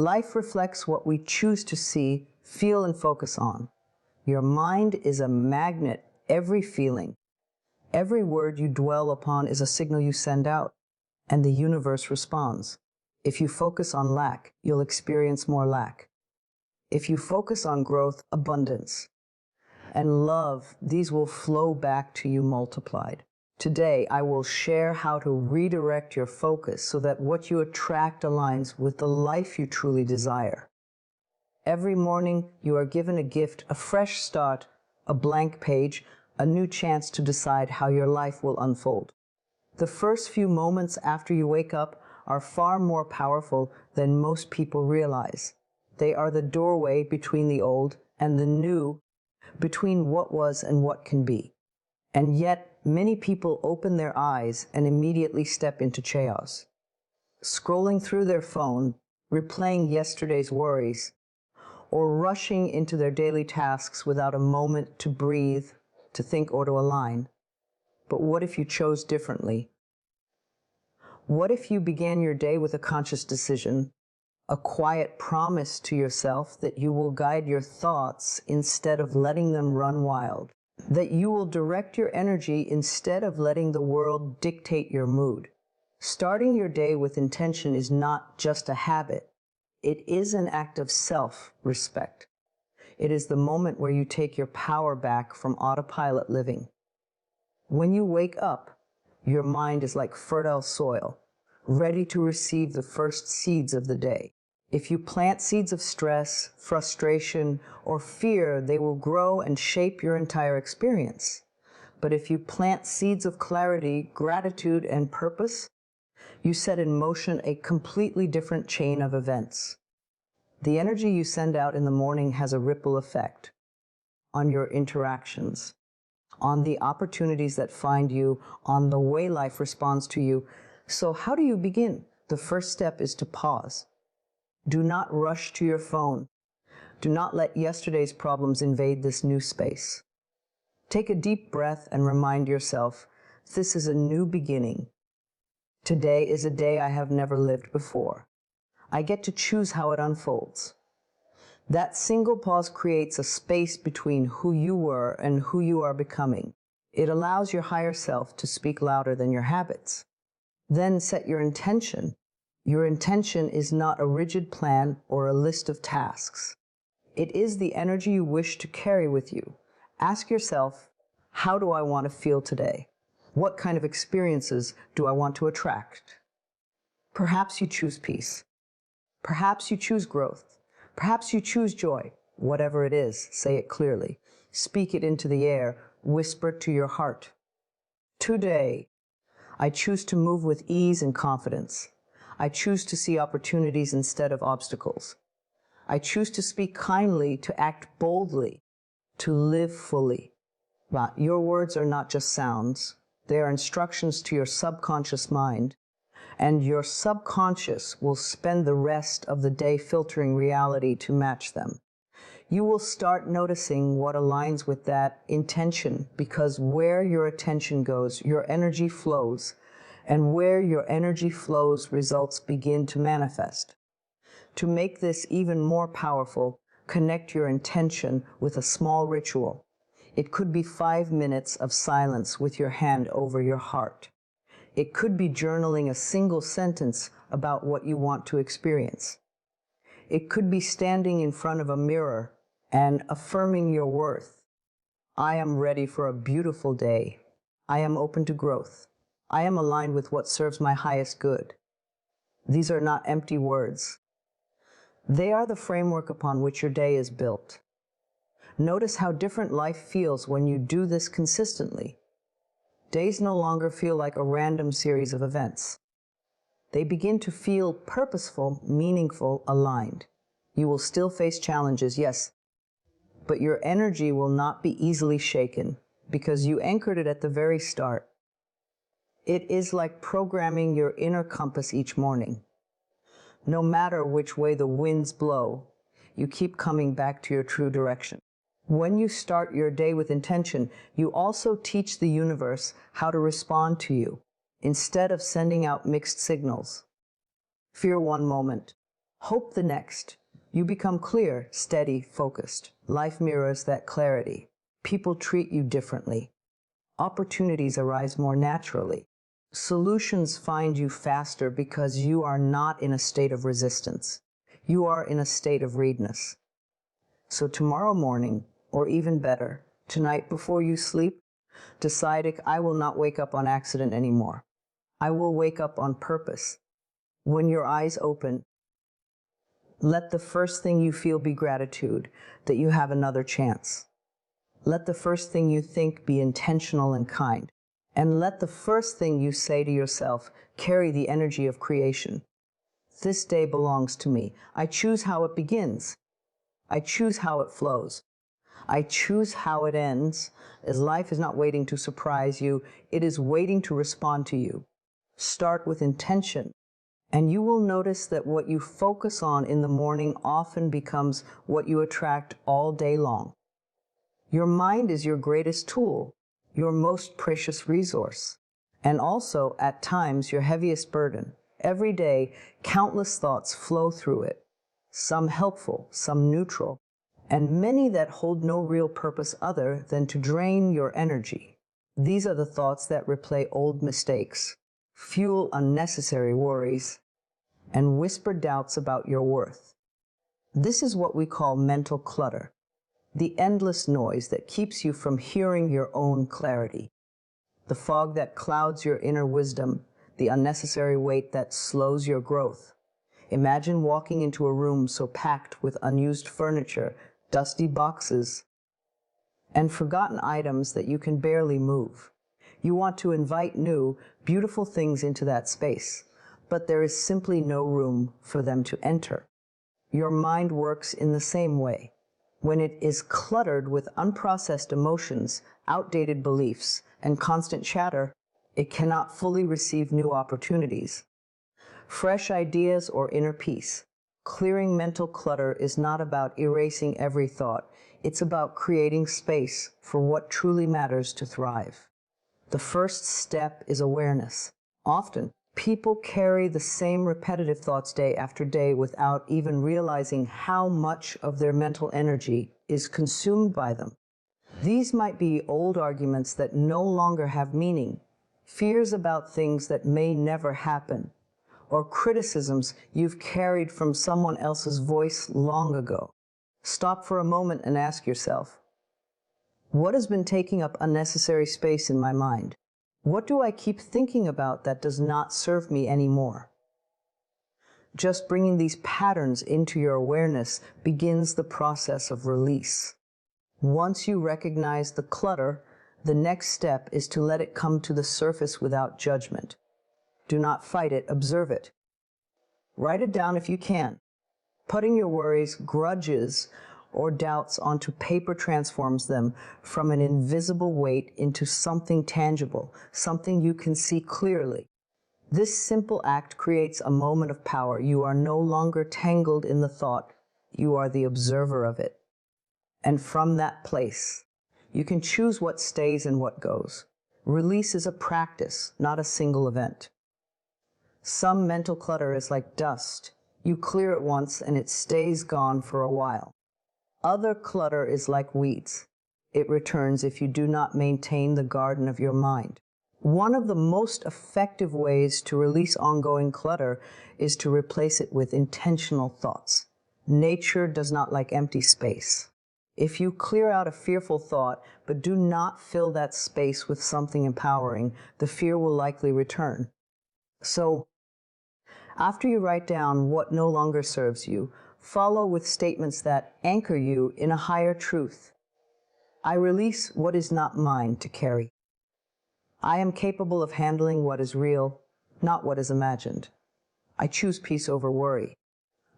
Life reflects what we choose to see, feel, and focus on. Your mind is a magnet. Every feeling, every word you dwell upon is a signal you send out, and the universe responds. If you focus on lack, you'll experience more lack. If you focus on growth, abundance, and love, these will flow back to you multiplied. Today, I will share how to redirect your focus so that what you attract aligns with the life you truly desire. Every morning, you are given a gift, a fresh start, a blank page, a new chance to decide how your life will unfold. The first few moments after you wake up are far more powerful than most people realize. They are the doorway between the old and the new, between what was and what can be. And yet, many people open their eyes and immediately step into chaos. Scrolling through their phone, replaying yesterday's worries, or rushing into their daily tasks without a moment to breathe, to think, or to align. But what if you chose differently? What if you began your day with a conscious decision, a quiet promise to yourself that you will guide your thoughts instead of letting them run wild? That you will direct your energy instead of letting the world dictate your mood? Starting your day with intention is not just a habit. It is an act of self-respect. It is the moment where you take your power back from autopilot living. When you wake up, your mind is like fertile soil, ready to receive the first seeds of the day. If you plant seeds of stress, frustration, or fear, they will grow and shape your entire experience. But if you plant seeds of clarity, gratitude, and purpose, you set in motion a completely different chain of events. The energy you send out in the morning has a ripple effect on your interactions, on the opportunities that find you, on the way life responds to you. So how do you begin? The first step is to pause. Do not rush to your phone. Do not let yesterday's problems invade this new space. Take a deep breath and remind yourself, this is a new beginning. Today is a day I have never lived before. I get to choose how it unfolds. That single pause creates a space between who you were and who you are becoming. It allows your higher self to speak louder than your habits. Then set your intention. Your intention is not a rigid plan or a list of tasks. It is the energy you wish to carry with you. Ask yourself, how do I want to feel today? What kind of experiences do I want to attract? Perhaps you choose peace. Perhaps you choose growth. Perhaps you choose joy. Whatever it is, say it clearly. Speak it into the air. Whisper to your heart. Today, I choose to move with ease and confidence. I choose to see opportunities instead of obstacles. I choose to speak kindly, to act boldly, to live fully. But your words are not just sounds. They are instructions to your subconscious mind, and your subconscious will spend the rest of the day filtering reality to match them. You will start noticing what aligns with that intention, because where your attention goes, your energy flows, and where your energy flows, results begin to manifest. To make this even more powerful, connect your intention with a small ritual. It could be 5 minutes of silence with your hand over your heart. It could be journaling a single sentence about what you want to experience. It could be standing in front of a mirror and affirming your worth. I am ready for a beautiful day. I am open to growth. I am aligned with what serves my highest good. These are not empty words. They are the framework upon which your day is built. Notice how different life feels when you do this consistently. Days no longer feel like a random series of events. They begin to feel purposeful, meaningful, aligned. You will still face challenges, yes, but your energy will not be easily shaken because you anchored it at the very start. It is like programming your inner compass each morning. No matter which way the winds blow, you keep coming back to your true direction. When you start your day with intention, you also teach the universe how to respond to you, instead of sending out mixed signals. Fear one moment, Hope the next. You become clear, steady, focused. Life mirrors that clarity. People treat you differently. Opportunities arise more naturally. Solutions find you faster because you are not in a state of resistance. You are in a state of readiness. So tomorrow morning, or even better, tonight before you sleep, decide, I will not wake up on accident anymore. I will wake up on purpose. When your eyes open, let the first thing you feel be gratitude that you have another chance. Let the first thing you think be intentional and kind. And let the first thing you say to yourself carry the energy of creation. This day belongs to me. I choose how it begins. I choose how it flows. I choose how it ends, as life is not waiting to surprise you, it is waiting to respond to you. Start with intention, and you will notice that what you focus on in the morning often becomes what you attract all day long. Your mind is your greatest tool, your most precious resource, and also, at times, your heaviest burden. Every day, countless thoughts flow through it, some helpful, some neutral, and many that hold no real purpose other than to drain your energy. These are the thoughts that replay old mistakes, fuel unnecessary worries, and whisper doubts about your worth. This is what we call mental clutter, the endless noise that keeps you from hearing your own clarity, the fog that clouds your inner wisdom, the unnecessary weight that slows your growth. Imagine walking into a room so packed with unused furniture, dusty boxes, and forgotten items that you can barely move. You want to invite new, beautiful things into that space, but there is simply no room for them to enter. Your mind works in the same way. When it is cluttered with unprocessed emotions, outdated beliefs, and constant chatter, it cannot fully receive new opportunities, fresh ideas, or inner peace. Clearing mental clutter is not about erasing every thought. It's about creating space for what truly matters to thrive. The first step is awareness. Often, people carry the same repetitive thoughts day after day without even realizing how much of their mental energy is consumed by them. These might be old arguments that no longer have meaning, fears about things that may never happen, or criticisms you've carried from someone else's voice long ago. Stop for a moment and ask yourself, what has been taking up unnecessary space in my mind? What do I keep thinking about that does not serve me anymore? Just bringing these patterns into your awareness begins the process of release. Once you recognize the clutter, the next step is to let it come to the surface without judgment. Do not fight it, observe it. Write it down if you can. Putting your worries, grudges, or doubts onto paper transforms them from an invisible weight into something tangible, something you can see clearly. This simple act creates a moment of power. You are no longer tangled in the thought, you are the observer of it. And from that place, you can choose what stays and what goes. Release is a practice, not a single event. Some mental clutter is like dust. You clear it once and it stays gone for a while. Other clutter is like weeds. It returns if you do not maintain the garden of your mind. One of the most effective ways to release ongoing clutter is to replace it with intentional thoughts. Nature does not like empty space. If you clear out a fearful thought, but do not fill that space with something empowering, the fear will likely return. So, after you write down what no longer serves you, follow with statements that anchor you in a higher truth. I release what is not mine to carry. I am capable of handling what is real, not what is imagined. I choose peace over worry.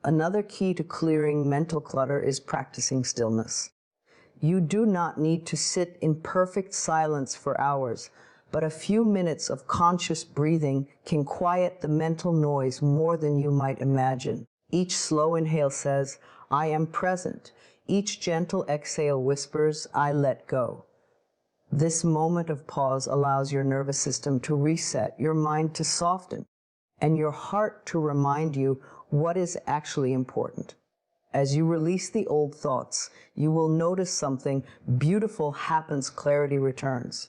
Another key to clearing mental clutter is practicing stillness. You do not need to sit in perfect silence for hours, but a few minutes of conscious breathing can quiet the mental noise more than you might imagine. Each slow inhale says, I am present. Each gentle exhale whispers, I let go. This moment of pause allows your nervous system to reset, your mind to soften, and your heart to remind you What is actually important? As you release the old thoughts, you will notice something beautiful happens, clarity returns.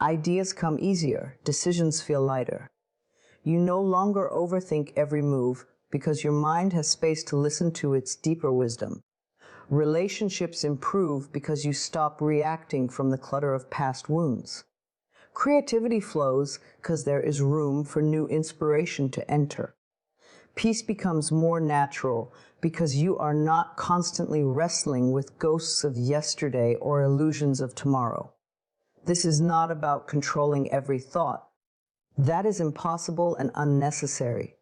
Ideas come easier, decisions feel lighter. You no longer overthink every move because your mind has space to listen to its deeper wisdom. Relationships improve because you stop reacting from the clutter of past wounds. Creativity flows because there is room for new inspiration to enter. Peace becomes more natural because you are not constantly wrestling with ghosts of yesterday or illusions of tomorrow. This is not about controlling every thought. That is impossible and unnecessary.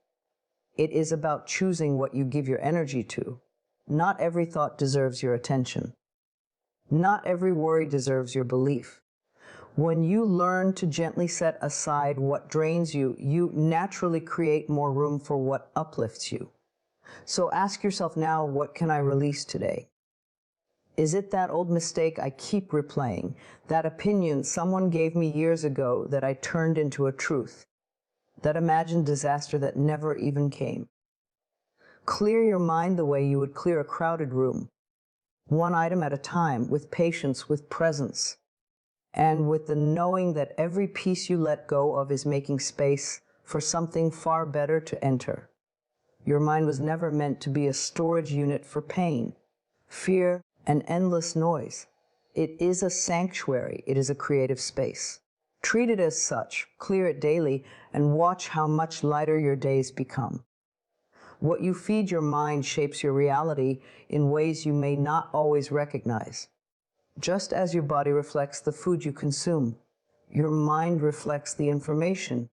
It is about choosing what you give your energy to. Not every thought deserves your attention. Not every worry deserves your belief. When you learn to gently set aside what drains you, you naturally create more room for what uplifts you. So ask yourself now, what can I release today? Is it that old mistake I keep replaying, that opinion someone gave me years ago that I turned into a truth, that imagined disaster that never even came? Clear your mind the way you would clear a crowded room, one item at a time, with patience, with presence, and with the knowing that every piece you let go of is making space for something far better to enter. Your mind was never meant to be a storage unit for pain, fear, and endless noise. It is a sanctuary. It is a creative space. Treat it as such, clear it daily, and watch how much lighter your days become. What you feed your mind shapes your reality in ways you may not always recognize. Just as your body reflects the food you consume, your mind reflects the information,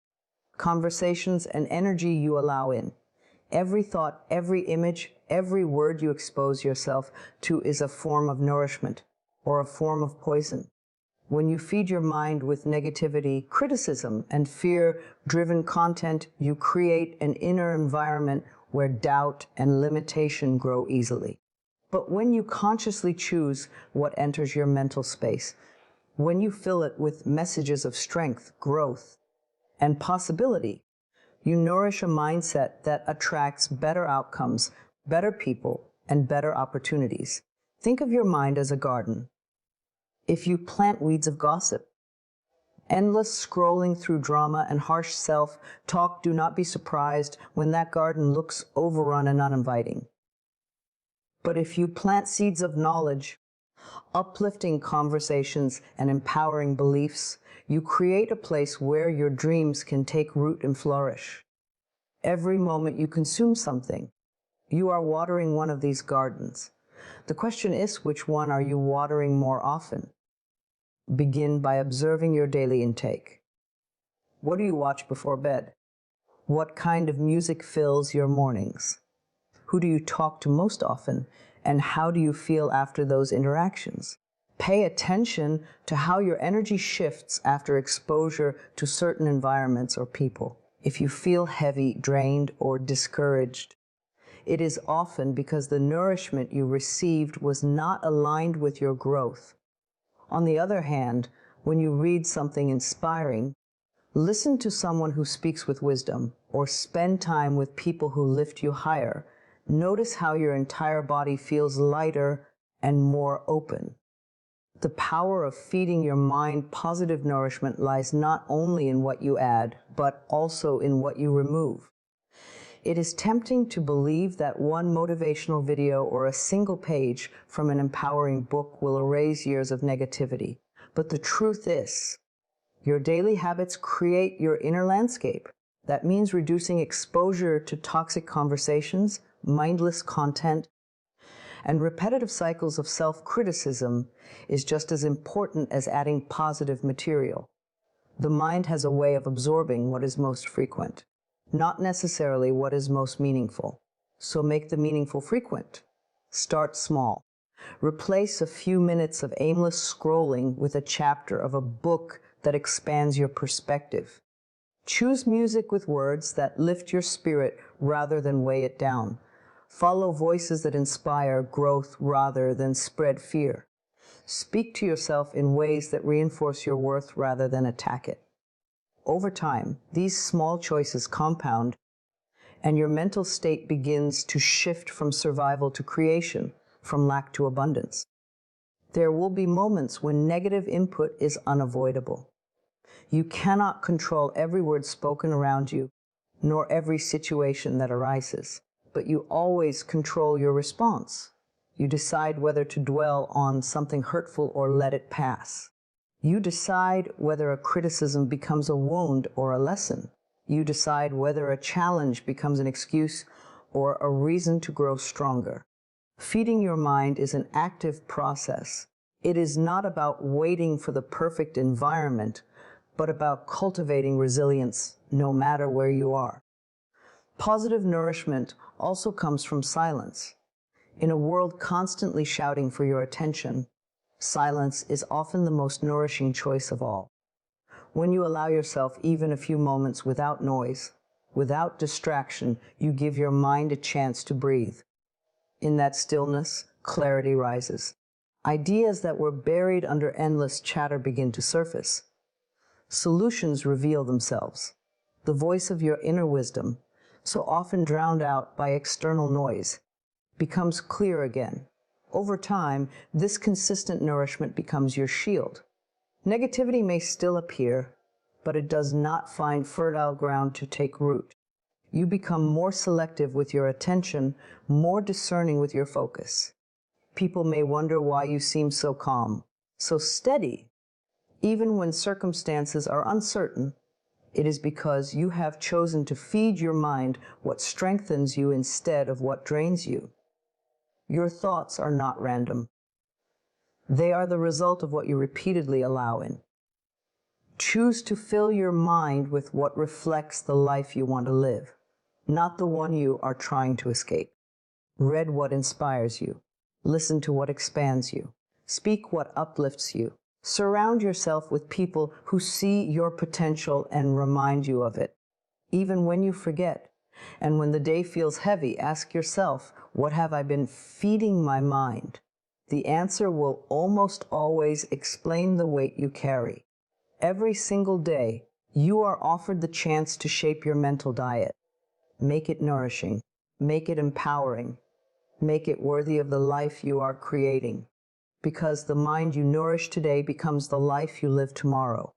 conversations, and energy you allow in. Every thought, every image, every word you expose yourself to is a form of nourishment or a form of poison. When you feed your mind with negativity, criticism, and fear-driven content, you create an inner environment where doubt and limitation grow easily. But when you consciously choose what enters your mental space, when you fill it with messages of strength, growth, and possibility, you nourish a mindset that attracts better outcomes, better people, and better opportunities. Think of your mind as a garden. If you plant weeds of gossip, endless scrolling through drama and harsh self-talk, do not be surprised when that garden looks overrun and uninviting. But if you plant seeds of knowledge, uplifting conversations, and empowering beliefs, you create a place where your dreams can take root and flourish. Every moment you consume something, you are watering one of these gardens. The question is, which one are you watering more often? Begin by observing your daily intake. What do you watch before bed? What kind of music fills your mornings? Who do you talk to most often? And how do you feel after those interactions? Pay attention to how your energy shifts after exposure to certain environments or people. If you feel heavy, drained, or discouraged, it is often because the nourishment you received was not aligned with your growth. On the other hand, when you read something inspiring, listen to someone who speaks with wisdom, or spend time with people who lift you higher, notice how your entire body feels lighter and more open. The power of feeding your mind positive nourishment lies not only in what you add, but also in what you remove. It is tempting to believe that one motivational video or a single page from an empowering book will erase years of negativity. But the truth is, your daily habits create your inner landscape. That means reducing exposure to toxic conversations, mindless content, and repetitive cycles of self-criticism is just as important as adding positive material. The mind has a way of absorbing what is most frequent, not necessarily what is most meaningful. So make the meaningful frequent. Start small. Replace a few minutes of aimless scrolling with a chapter of a book that expands your perspective. Choose music with words that lift your spirit rather than weigh it down. Follow voices that inspire growth rather than spread fear. Speak to yourself in ways that reinforce your worth rather than attack it. Over time, these small choices compound, and your mental state begins to shift from survival to creation, from lack to abundance. There will be moments when negative input is unavoidable. You cannot control every word spoken around you, nor every situation that arises, but you always control your response. You decide whether to dwell on something hurtful or let it pass. You decide whether a criticism becomes a wound or a lesson. You decide whether a challenge becomes an excuse or a reason to grow stronger. Feeding your mind is an active process. It is not about waiting for the perfect environment, but about cultivating resilience no matter where you are. Positive nourishment also comes from silence. In a world constantly shouting for your attention, silence is often the most nourishing choice of all. When you allow yourself even a few moments without noise, without distraction, you give your mind a chance to breathe. In that stillness, clarity rises. Ideas that were buried under endless chatter begin to surface. Solutions reveal themselves. The voice of your inner wisdom, so often drowned out by external noise, becomes clear again. Over time, this consistent nourishment becomes your shield. Negativity may still appear, but it does not find fertile ground to take root. You become more selective with your attention, more discerning with your focus. People may wonder why you seem so calm, so steady. Even when circumstances are uncertain, it is because you have chosen to feed your mind what strengthens you instead of what drains you. Your thoughts are not random. They are the result of what you repeatedly allow in. Choose to fill your mind with what reflects the life you want to live, not the one you are trying to escape. Read what inspires you. Listen to what expands you. Speak what uplifts you. Surround yourself with people who see your potential and remind you of it. Even when you forget, and when the day feels heavy, ask yourself, what have I been feeding my mind? The answer will almost always explain the weight you carry. Every single day, you are offered the chance to shape your mental diet. Make it nourishing. Make it empowering. Make it worthy of the life you are creating. Because the mind you nourish today becomes the life you live tomorrow.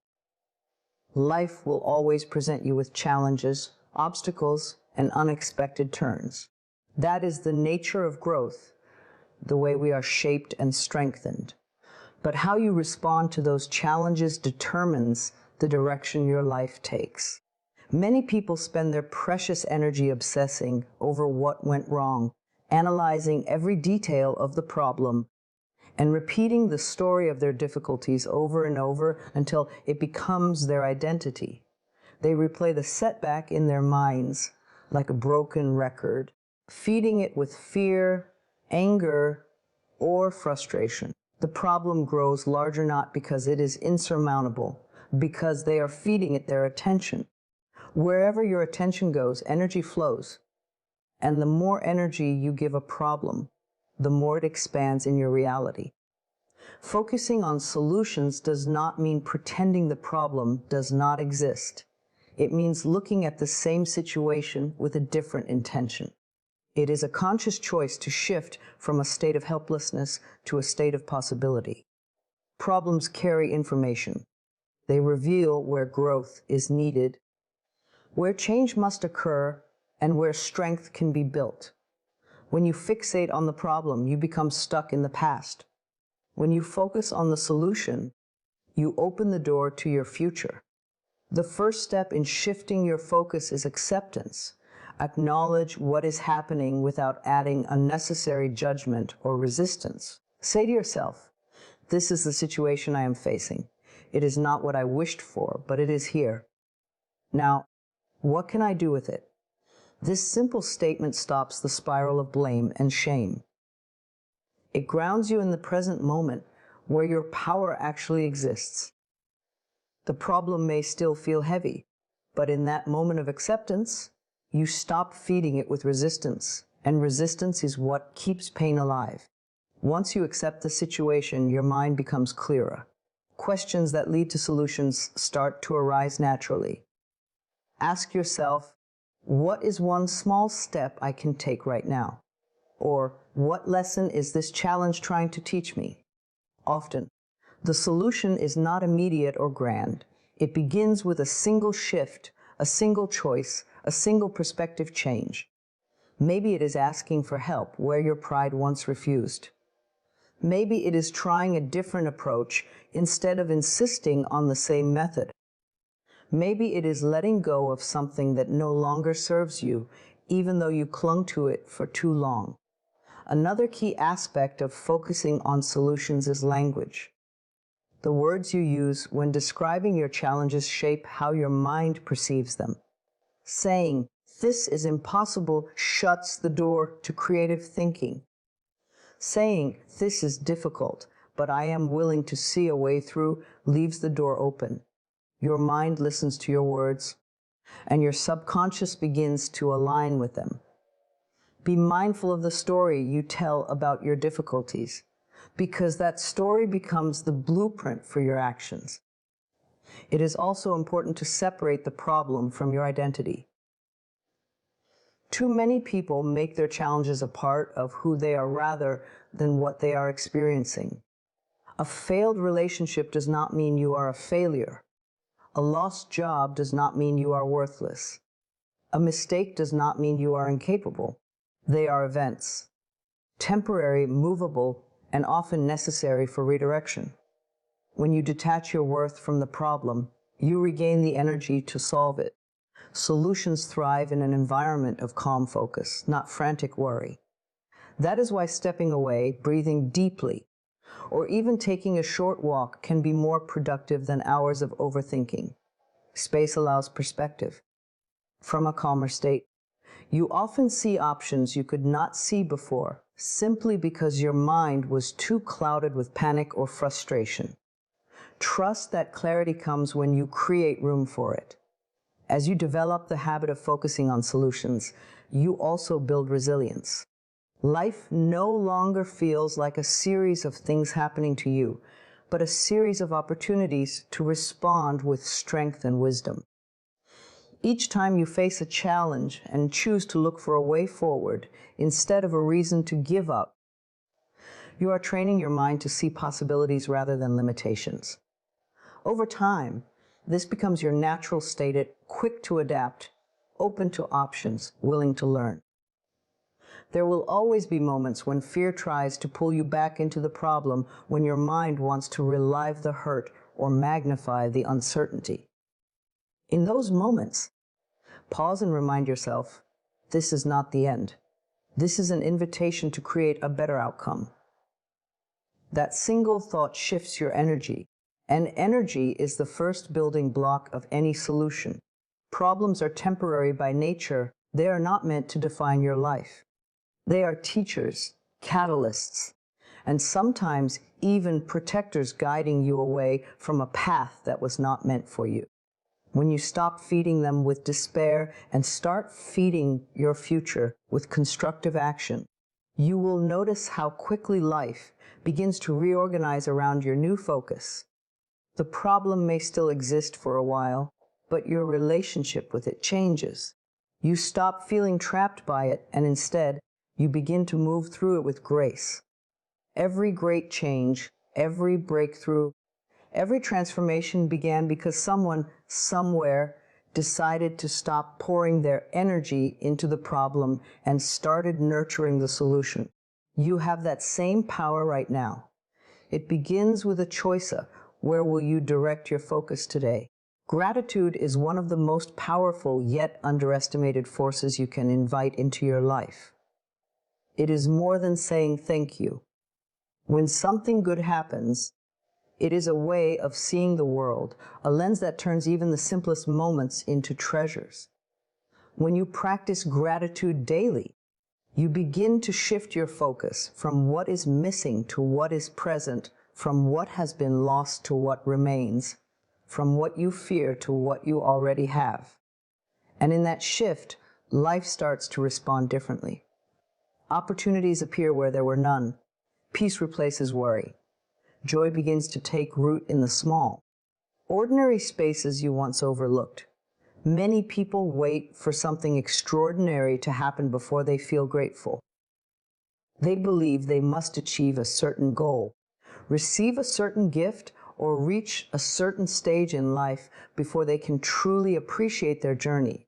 Life will always present you with challenges, obstacles, and unexpected turns. That is the nature of growth, the way we are shaped and strengthened. But how you respond to those challenges determines the direction your life takes. Many people spend their precious energy obsessing over what went wrong, analyzing every detail of the problem, and repeating the story of their difficulties over and over until it becomes their identity. They replay the setback in their minds like a broken record, feeding it with fear, anger, or frustration. The problem grows larger not because it is insurmountable, because they are feeding it their attention. Wherever your attention goes, energy flows. And the more energy you give a problem, the more it expands in your reality. Focusing on solutions does not mean pretending the problem does not exist. It means looking at the same situation with a different intention. It is a conscious choice to shift from a state of helplessness to a state of possibility. Problems carry information. They reveal where growth is needed, where change must occur, and where strength can be built. When you fixate on the problem, you become stuck in the past. When you focus on the solution, you open the door to your future. The first step in shifting your focus is acceptance. Acknowledge what is happening without adding unnecessary judgment or resistance. Say to yourself, this is the situation I am facing. It is not what I wished for, but it is here. Now, what can I do with it? This simple statement stops the spiral of blame and shame. It grounds you in the present moment where your power actually exists. The problem may still feel heavy, but in that moment of acceptance, you stop feeding it with resistance, and resistance is what keeps pain alive. Once you accept the situation, your mind becomes clearer. Questions that lead to solutions start to arise naturally. Ask yourself, What is one small step I can take right now? Or what lesson is this challenge trying to teach me? Often, the solution is not immediate or grand. It begins with a single shift, a single choice, a single perspective change. Maybe it is asking for help where your pride once refused. Maybe it is trying a different approach instead of insisting on the same method. Maybe it is letting go of something that no longer serves you, even though you clung to it for too long. Another key aspect of focusing on solutions is language. The words you use when describing your challenges shape how your mind perceives them. Saying, "This is impossible," shuts the door to creative thinking. Saying, "This is difficult, but I am willing to see a way through," leaves the door open. Your mind listens to your words, and your subconscious begins to align with them. Be mindful of the story you tell about your difficulties, because that story becomes the blueprint for your actions. It is also important to separate the problem from your identity. Too many people make their challenges a part of who they are rather than what they are experiencing. A failed relationship does not mean you are a failure. A lost job does not mean you are worthless. A mistake does not mean you are incapable. They are events, temporary, movable, and often necessary for redirection. When you detach your worth from the problem, you regain the energy to solve it. Solutions thrive in an environment of calm focus, not frantic worry. That is why stepping away, breathing deeply, or even taking a short walk can be more productive than hours of overthinking. Space allows perspective. From a calmer state, you often see options you could not see before, simply because your mind was too clouded with panic or frustration. Trust that clarity comes when you create room for it. As you develop the habit of focusing on solutions, you also build resilience. Life no longer feels like a series of things happening to you, but a series of opportunities to respond with strength and wisdom. Each time you face a challenge and choose to look for a way forward instead of a reason to give up, you are training your mind to see possibilities rather than limitations. Over time, this becomes your natural state, quick to adapt, open to options, willing to learn. There will always be moments when fear tries to pull you back into the problem, when your mind wants to relive the hurt or magnify the uncertainty. In those moments, pause and remind yourself, this is not the end. This is an invitation to create a better outcome. That single thought shifts your energy, and energy is the first building block of any solution. Problems are temporary by nature. They are not meant to define your life. They are teachers, catalysts, and sometimes even protectors guiding you away from a path that was not meant for you. When you stop feeding them with despair and start feeding your future with constructive action, you will notice how quickly life begins to reorganize around your new focus. The problem may still exist for a while, but your relationship with it changes. You stop feeling trapped by it, and instead, you begin to move through it with grace. Every great change, every breakthrough, every transformation began because someone, somewhere, decided to stop pouring their energy into the problem and started nurturing the solution. You have that same power right now. It begins with a choice of where will you direct your focus today. Gratitude is one of the most powerful yet underestimated forces you can invite into your life. It is more than saying thank you. When something good happens, it is a way of seeing the world, a lens that turns even the simplest moments into treasures. When you practice gratitude daily, you begin to shift your focus from what is missing to what is present, from what has been lost to what remains, from what you fear to what you already have. And in that shift, life starts to respond differently. Opportunities appear where there were none. Peace replaces worry. Joy begins to take root in the small, ordinary spaces you once overlooked. Many people wait for something extraordinary to happen before they feel grateful. They believe they must achieve a certain goal, receive a certain gift, or reach a certain stage in life before they can truly appreciate their journey.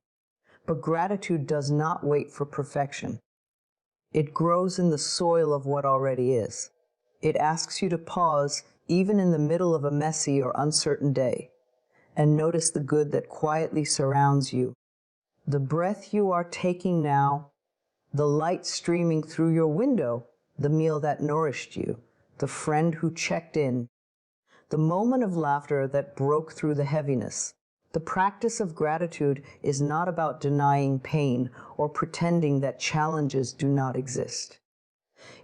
But gratitude does not wait for perfection. It grows in the soil of what already is. It asks you to pause, even in the middle of a messy or uncertain day, and notice the good that quietly surrounds you. The breath you are taking now, the light streaming through your window, the meal that nourished you, the friend who checked in, the moment of laughter that broke through the heaviness. The practice of gratitude is not about denying pain or pretending that challenges do not exist.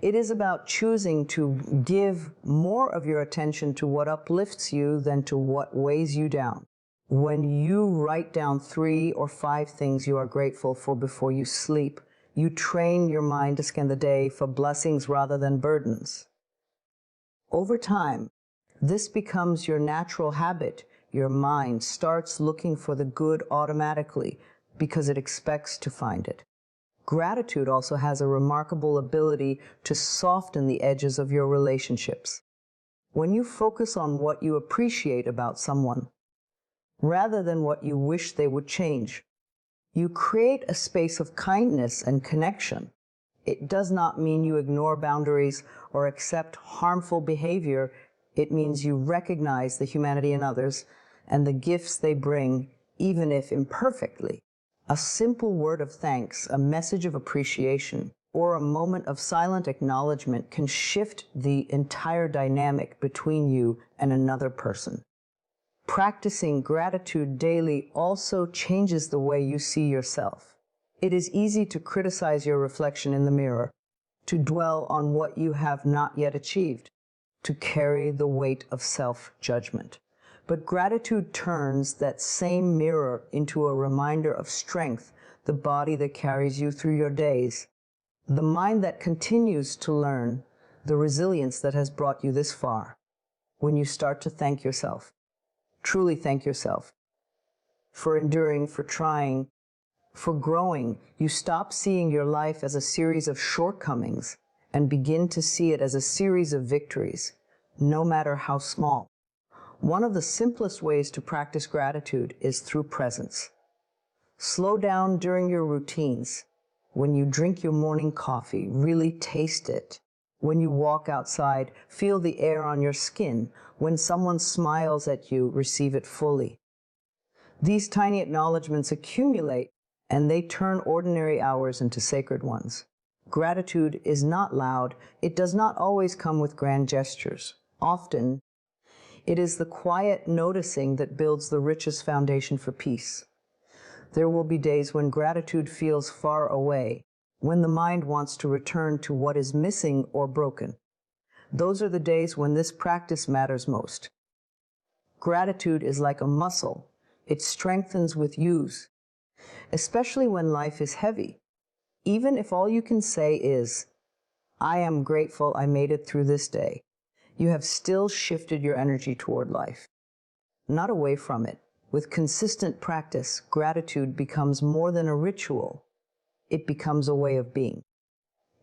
It is about choosing to give more of your attention to what uplifts you than to what weighs you down. When you write down 3 or 5 things you are grateful for before you sleep, you train your mind to scan the day for blessings rather than burdens. Over time, this becomes your natural habit. Your mind starts looking for the good automatically because it expects to find it. Gratitude also has a remarkable ability to soften the edges of your relationships. When you focus on what you appreciate about someone, rather than what you wish they would change, you create a space of kindness and connection. It does not mean you ignore boundaries or accept harmful behavior. It means you recognize the humanity in others and the gifts they bring, even if imperfectly. A simple word of thanks, a message of appreciation, or a moment of silent acknowledgement can shift the entire dynamic between you and another person. Practicing gratitude daily also changes the way you see yourself. It is easy to criticize your reflection in the mirror, to dwell on what you have not yet achieved, to carry the weight of self-judgment. But gratitude turns that same mirror into a reminder of strength, the body that carries you through your days, the mind that continues to learn, the resilience that has brought you this far. When you start to thank yourself, truly thank yourself for enduring, for trying, for growing, you stop seeing your life as a series of shortcomings and begin to see it as a series of victories, no matter how small. One of the simplest ways to practice gratitude is through presence. Slow down during your routines. When you drink your morning coffee, really taste it. When you walk outside, feel the air on your skin. When someone smiles at you, receive it fully. These tiny acknowledgments accumulate, and they turn ordinary hours into sacred ones. Gratitude is not loud. It does not always come with grand gestures. Often, it is the quiet noticing that builds the richest foundation for peace. There will be days when gratitude feels far away, when the mind wants to return to what is missing or broken. Those are the days when this practice matters most. Gratitude is like a muscle. It strengthens with use, especially when life is heavy. Even if all you can say is, "I am grateful I made it through this day," you have still shifted your energy toward life, not away from it. With consistent practice, gratitude becomes more than a ritual. It becomes a way of being.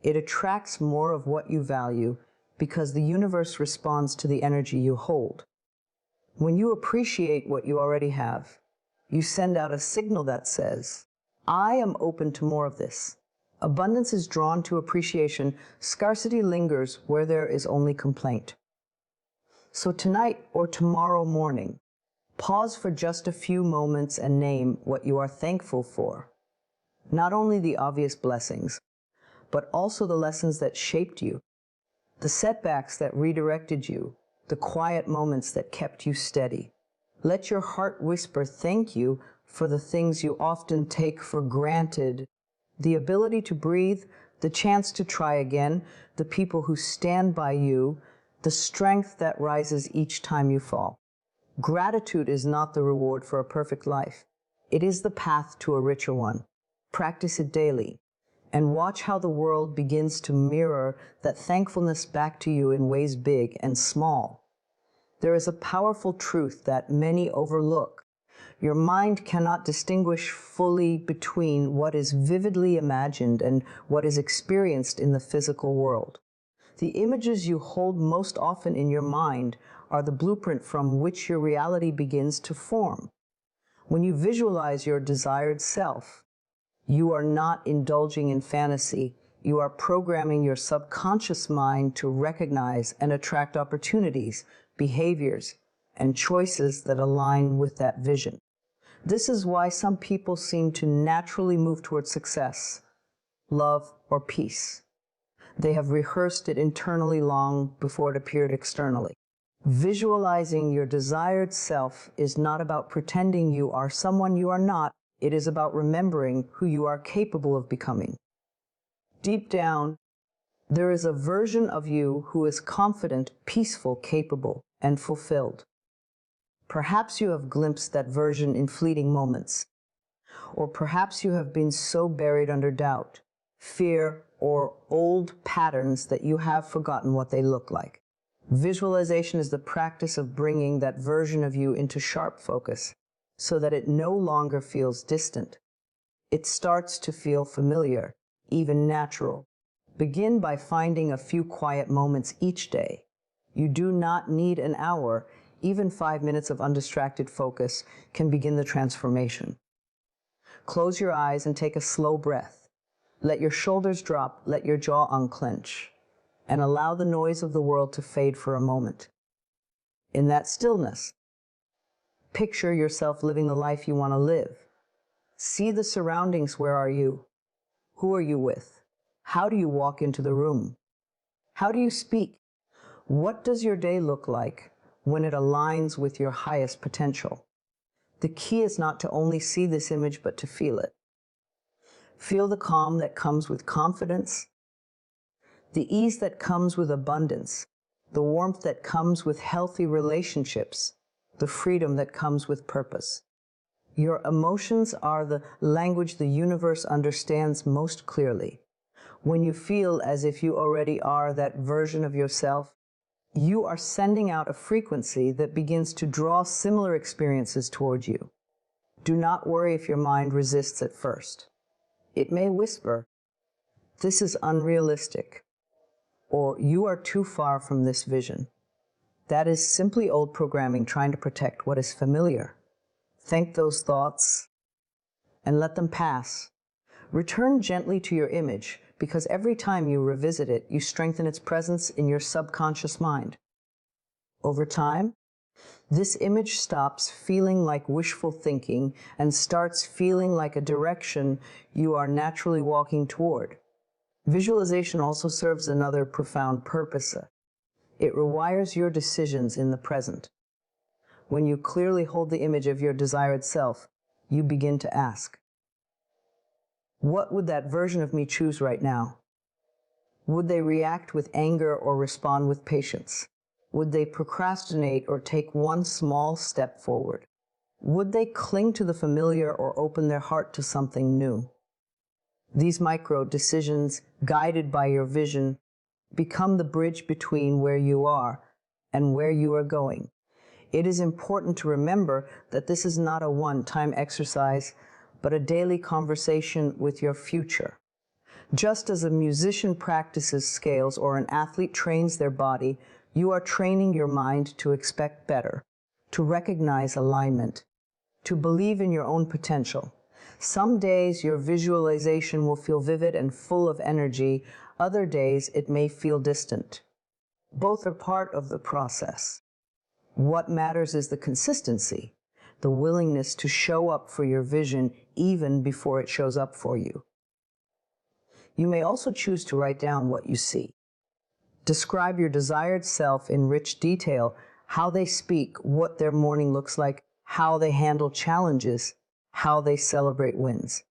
It attracts more of what you value because the universe responds to the energy you hold. When you appreciate what you already have, you send out a signal that says, "I am open to more of this." Abundance is drawn to appreciation. Scarcity lingers where there is only complaint. So tonight or tomorrow morning, pause for just a few moments and name what you are thankful for. Not only the obvious blessings, but also the lessons that shaped you, the setbacks that redirected you, the quiet moments that kept you steady. Let your heart whisper thank you for the things you often take for granted. The ability to breathe, the chance to try again, the people who stand by you, the strength that rises each time you fall. Gratitude is not the reward for a perfect life. It is the path to a richer one. Practice it daily, and watch how the world begins to mirror that thankfulness back to you in ways big and small. There is a powerful truth that many overlook. Your mind cannot distinguish fully between what is vividly imagined and what is experienced in the physical world. The images you hold most often in your mind are the blueprint from which your reality begins to form. When you visualize your desired self, you are not indulging in fantasy. You are programming your subconscious mind to recognize and attract opportunities, behaviors, and choices that align with that vision. This is why some people seem to naturally move toward success, love, or peace. They have rehearsed it internally long before it appeared externally. Visualizing your desired self is not about pretending you are someone you are not. It is about remembering who you are capable of becoming. Deep down, there is a version of you who is confident, peaceful, capable, and fulfilled. Perhaps you have glimpsed that version in fleeting moments, or perhaps you have been so buried under doubt, fear, or old patterns that you have forgotten what they look like. Visualization is the practice of bringing that version of you into sharp focus so that it no longer feels distant. It starts to feel familiar, even natural. Begin by finding a few quiet moments each day. You do not need an hour. Even 5 minutes of undistracted focus can begin the transformation. Close your eyes and take a slow breath. Let your shoulders drop, let your jaw unclench, and allow the noise of the world to fade for a moment. In that stillness, picture yourself living the life you want to live. See the surroundings. Where are you? Who are you with? How do you walk into the room? How do you speak? What does your day look like when it aligns with your highest potential? The key is not to only see this image, but to feel it. Feel the calm that comes with confidence, the ease that comes with abundance, the warmth that comes with healthy relationships, the freedom that comes with purpose. Your emotions are the language the universe understands most clearly. When you feel as if you already are that version of yourself, you are sending out a frequency that begins to draw similar experiences toward you. Do not worry if your mind resists at first. It may whisper, "This is unrealistic," or "You are too far from this vision." That is simply old programming trying to protect what is familiar. Thank those thoughts and let them pass. Return gently to your image, because every time you revisit it, you strengthen its presence in your subconscious mind. Over time, this image stops feeling like wishful thinking and starts feeling like a direction you are naturally walking toward. Visualization also serves another profound purpose. It rewires your decisions in the present. When you clearly hold the image of your desired self, you begin to ask, what would that version of me choose right now? Would they react with anger or respond with patience? Would they procrastinate or take one small step forward? Would they cling to the familiar or open their heart to something new? These micro decisions, guided by your vision, become the bridge between where you are and where you are going. It is important to remember that this is not a one-time exercise, but a daily conversation with your future. Just as a musician practices scales or an athlete trains their body, you are training your mind to expect better, to recognize alignment, to believe in your own potential. Some days your visualization will feel vivid and full of energy. Other days it may feel distant. Both are part of the process. What matters is the consistency, the willingness to show up for your vision even before it shows up for you. You may also choose to write down what you see. Describe your desired self in rich detail, how they speak, what their morning looks like, how they handle challenges, how they celebrate wins.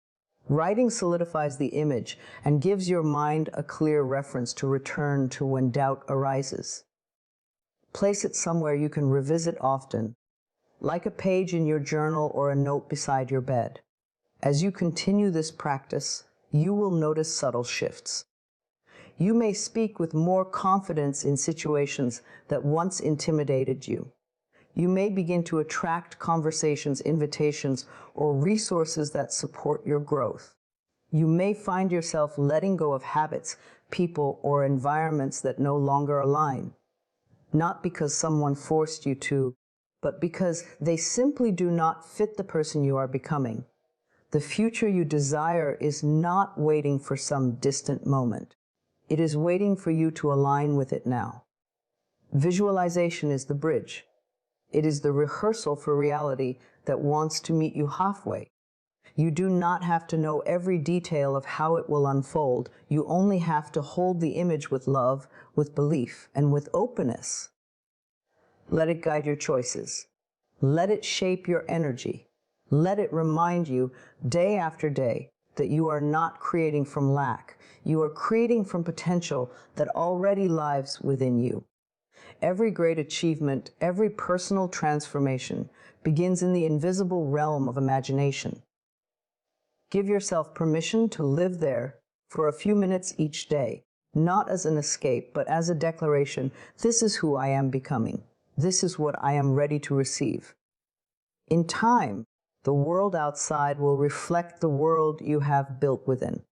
Writing solidifies the image and gives your mind a clear reference to return to when doubt arises. Place it somewhere you can revisit often, like a page in your journal or a note beside your bed. As you continue this practice, you will notice subtle shifts. You may speak with more confidence in situations that once intimidated you. You may begin to attract conversations, invitations, or resources that support your growth. You may find yourself letting go of habits, people, or environments that no longer align. Not because someone forced you to, but because they simply do not fit the person you are becoming. The future you desire is not waiting for some distant moment. It is waiting for you to align with it now. Visualization is the bridge. It is the rehearsal for reality that wants to meet you halfway. You do not have to know every detail of how it will unfold. You only have to hold the image with love, with belief, and with openness. Let it guide your choices. Let it shape your energy. Let it remind you day after day that you are not creating from lack. You are creating from potential that already lives within you. Every great achievement, every personal transformation begins in the invisible realm of imagination. Give yourself permission to live there for a few minutes each day, not as an escape, but as a declaration. This is who I am becoming. This is what I am ready to receive. In time, the world outside will reflect the world you have built within.